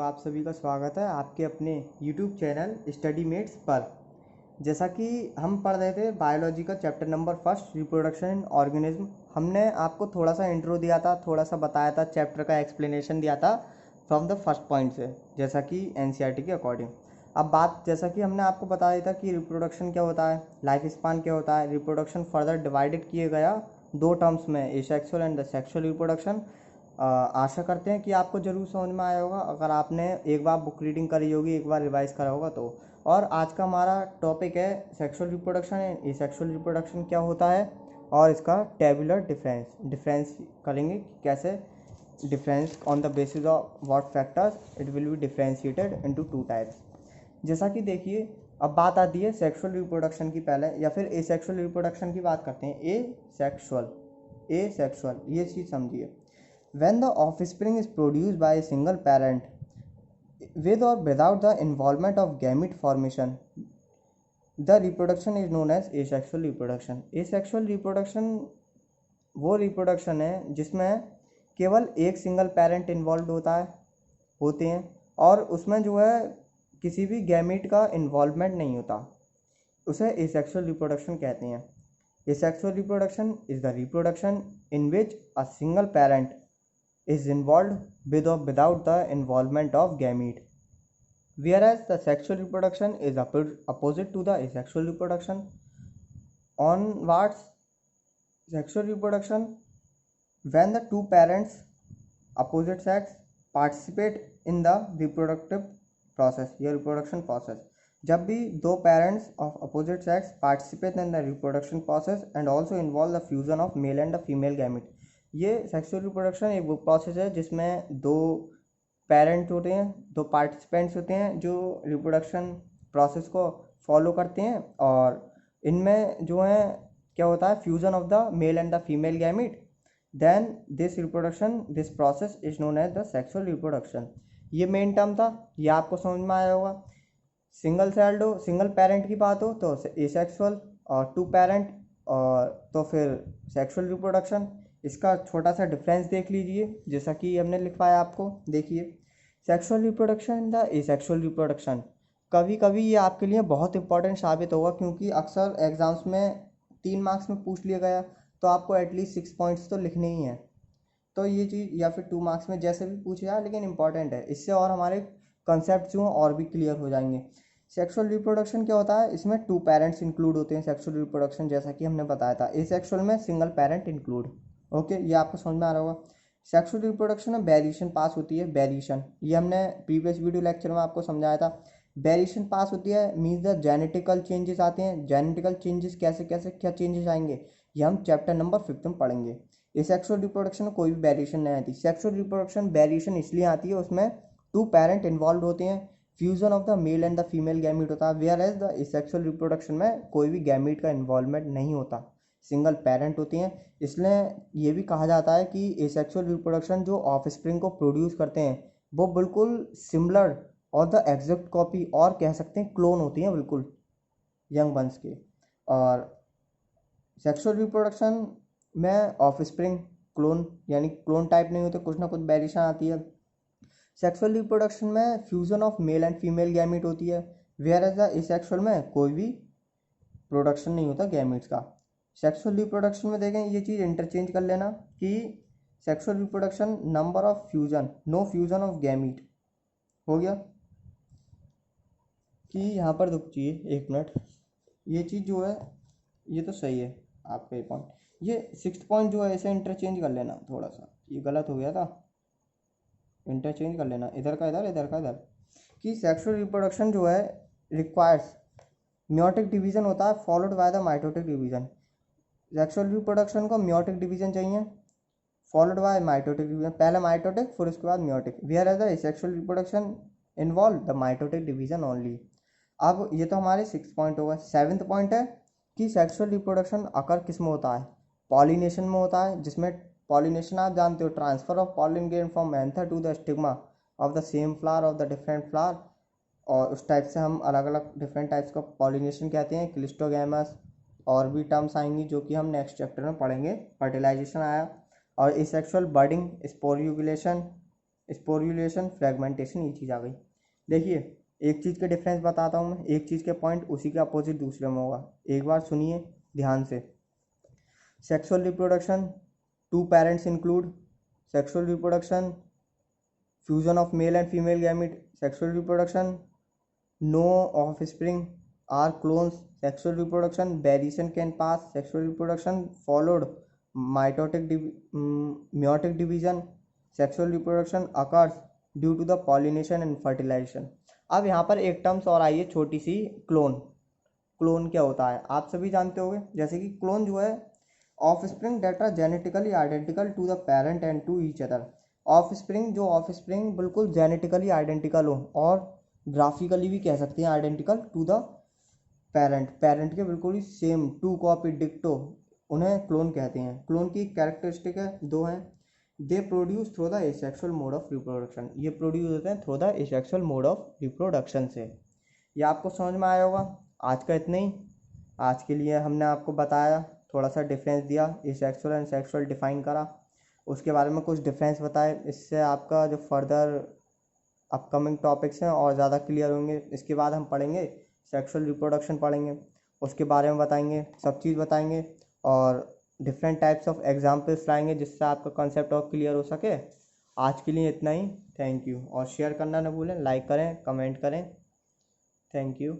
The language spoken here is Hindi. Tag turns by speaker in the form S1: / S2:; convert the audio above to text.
S1: आप सभी का स्वागत है आपके अपने YouTube चैनल स्टडी मेट्स पर। जैसा कि हम पढ़ रहे थे बायोलॉजी का chapter number first reproduction in organism. हमने आपको थोड़ा सा इंट्रो दिया था, थोड़ा सा बताया था, चैप्टर का एक्सप्लेनेशन दिया था फ्रॉम द फर्स्ट पॉइंट से, जैसा कि NCERT के अकॉर्डिंग। अब बात, जैसा कि हमने आपको बताया था कि रिप्रोडक्शन क्या होता है, लाइफ स्पान क्या होता है। रिप्रोडक्शन फर्दर डिवाइडेड किए गया दो टर्म्स में, asexual and the sexual reproduction. आशा करते हैं कि आपको ज़रूर समझ में आया होगा, अगर आपने एक बार बुक रीडिंग करी होगी, एक बार रिवाइज करा होगा तो। और आज का हमारा टॉपिक है sexual reproduction and asexual reproduction क्या होता है और इसका टेबुलर डिफरेंस करेंगे कि कैसे difference on the basis of what factors it will be differentiated into two types. जैसा कि देखिए, अब बात आती है सेक्सुअल रिप्रोडक्शन की पहले, या फिर एसेक्सुअल रिप्रोडक्शन की बात करते हैं। एसेक्सुअल ये चीज़ समझिए। When the offspring is produced by a single parent with or without the involvement of gamete formation, the reproduction is known as asexual reproduction. Asexual reproduction वो रिप्रोडक्शन है जिसमें केवल एक सिंगल पेरेंट इन्वॉल्व होते हैं और उसमें जो है किसी भी गैमीट का इन्वॉल्वमेंट नहीं होता, उसे एसेक्सुअल रिप्रोडक्शन कहते हैं। Asexual reproduction is the reproduction in which a single parent is involved with or without the involvement of gamete, whereas the sexual reproduction is opposite to the asexual reproduction. Onwards, sexual reproduction, when the two parents opposite sex participate in the reproductive process या reproduction process, जब भी दो parents of opposite sex participate in the reproduction process and also involve the fusion of male and the female gamete. ये सेक्सुअल रिप्रोडक्शन एक वो प्रोसेस है जिसमें दो पेरेंट होते हैं, दो पार्टिसिपेंट्स होते हैं जो रिप्रोडक्शन प्रोसेस को फॉलो करते हैं, और इनमें जो है क्या होता है, fusion of the male and the female gamete. Then this process is known as the sexual reproduction. ये मेन टर्म था, ये आपको समझ में आया होगा। सिंगल चाइल्ड हो, सिंगल पेरेंट की बात हो तो एसेक्सुअल, और टू पेरेंट और तो फिर सेक्सुअल रिप्रोडक्शन। इसका छोटा सा डिफरेंस देख लीजिए, जैसा कि हमने लिखवाया आपको। देखिए, sexual reproduction the asexual reproduction, कभी कभी ये आपके लिए बहुत इंपॉर्टेंट साबित होगा, क्योंकि अक्सर एग्जाम्स में 3 मार्क्स में पूछ लिया गया तो आपको एटलीस्ट 6 पॉइंट्स तो लिखने ही हैं। तो ये चीज़, या फिर 2 मार्क्स में जैसे भी पूछे जाए, लेकिन इंपॉर्टेंट है, इससे और हमारे कंसेप्ट जो हैं और भी क्लियर हो जाएंगे। सेक्सुअल रिप्रोडक्शन क्या होता है, इसमें 2 पेरेंट्स इंक्लूड होते हैं सेक्सुअल रिप्रोडक्शन, जैसा कि हमने बताया था। एसेक्सुअल में सिंगल पेरेंट इंक्लूड। ओके, ये आपको समझ में आ रहा होगा। सेक्सुअल रिप्रोडक्शन में वेरिएशन पास होती है। वेरिएशन ये हमने प्रीवियस वीडियो लेक्चर में आपको समझाया था। वेरिएशन पास होती है मीन्स द जेनेटिकल चेंजेस आते हैं। जेनेटिकल चेंजेस कैसे कैसे क्या चेंजेस आएंगे, ये हम चैप्टर नंबर 5 में पढ़ेंगे। ये सेक्सुअल रिप्रोडक्शन में कोई भी वेरिएशन नहीं आती। सेक्सुअल रिप्रोडक्शन वेरिएशन इसलिए आती है, उसमें 2 पेरेंट इन्वॉल्व होते हैं, fusion of the male and the female gamete होता है। Whereas the sexual reproduction में कोई भी गैमीट का इन्वॉल्वमेंट नहीं होता, सिंगल पेरेंट होती हैं। इसलिए ये भी कहा जाता है कि एसेक्सुअल रिप्रोडक्शन जो ऑफस्प्रिंग को प्रोड्यूस करते हैं वो बिल्कुल सिमिलर और द एग्जैक्ट कॉपी, और कह सकते हैं क्लोन होती हैं बिल्कुल यंग वंस के। और सेक्सुअल रिप्रोडक्शन में ऑफस्प्रिंग क्लोन यानी क्लोन टाइप नहीं होते, कुछ ना कुछ वेरिएशन आती है। सेक्सुअल रिप्रोडक्शन में fusion of male and female gamete होती है, वेयर एज द एसेक्सुअल में कोई भी प्रोडक्शन नहीं होता गैमीट्स का। सेक्सुअल रिप्रोडक्शन में देखें, ये चीज़ इंटरचेंज कर लेना कि sexual reproduction number of fusion, no fusion of gamete हो गया। कि यहाँ पर रुक चाहिए 1 मिनट, ये चीज़ जो है ये तो सही है आपका ये पॉइंट। ये 6th पॉइंट जो है ऐसे इंटरचेंज कर लेना, थोड़ा सा ये गलत हो गया था, इंटरचेंज कर लेना, इधर का इधर, इधर का इधर। कि सेक्सुअल रिप्रोडक्शन जो है रिक्वायर्स म्योटिक डिवीजन होता है followed by the mitotic division. Sexual reproduction को म्योटिक डिवीजन चाहिए फॉलोड बाय माइटोटिक डिवीजन, पहले माइटोटिक फिर उसके बाद meiotic. Whereas the sexual reproduction involve the mitotic division only. अब ये तो हमारे 6th पॉइंट होगा। 7th पॉइंट है कि सेक्सुअल रिप्रोडक्शन अकर किस में होता है, पॉलिनेशन में होता है, जिसमें पॉलिनेशन आप जानते हो, transfer of pollen grain from anther to the stigma of the same flower of the different flower. और उस टाइप से हम अलग अलग डिफरेंट टाइप्स का पॉलिनेशन कहते हैं, क्लिस्टोगैमस, और भी टर्म्स आएंगी जो कि हम नेक्स्ट चैप्टर में पढ़ेंगे। फर्टिलाइजेशन आया, और एसेक्सुअल बर्डिंग, स्पोरियोगुलेशन, स्पोरुलेशन, फ्रेगमेंटेशन, ये चीज़ आ गई। देखिए एक चीज़ के डिफरेंस बताता हूँ मैं, एक चीज़ के पॉइंट उसी के अपोजिट दूसरे में होगा। एक बार सुनिए ध्यान से। Sexual reproduction, two parents include sexual reproduction, fusion of male and female gamete, sexual reproduction, no offspring are clones, sexual reproduction, variation can pass, sexual reproduction followed meiotic division, sexual reproduction occurs due to the pollination and fertilization। अब यहाँ पर एक टर्म्स और आई है छोटी सी, क्लोन। क्लोन क्या होता है आप सभी जानते होंगे, जैसे कि क्लोन जो है offspring that are genetically identical to the parent and to each other. Offspring बिल्कुल जेनेटिकली आइडेंटिकल हो और ग्राफिकली भी कह सकते हैं आइडेंटिकल टू द पेरेंट के बिल्कुल ही सेम, टू कॉपी डिक्टो, उन्हें क्लोन कहते हैं। क्लोन की कैरेक्टरिस्टिक है, दो हैं। They produce through the asexual mode of reproduction, ये प्रोड्यूस होते हैं through the asexual mode of reproduction से। ये आपको समझ में आया होगा। आज का इतना ही। आज के लिए हमने आपको बताया, थोड़ा सा डिफरेंस दिया, एसेक्सुअल एंड सेक्सुअल डिफाइन करा, उसके बारे में कुछ डिफरेंस बताए। इससे आपका जो फर्दर अपकमिंग टॉपिक्स हैं और ज़्यादा क्लियर होंगे। इसके बाद हम पढ़ेंगे सेक्सुअल रिप्रोडक्शन पढ़ेंगे, उसके बारे में बताएंगे, सब चीज़ बताएंगे और डिफरेंट टाइप्स ऑफ एग्जाम्पल्स लाएंगे जिससे आपका कॉन्सेप्ट और क्लियर हो सके। आज के लिए इतना ही। Thank you. और शेयर करना ना भूलें, लाइक करें, कमेंट करें। Thank you.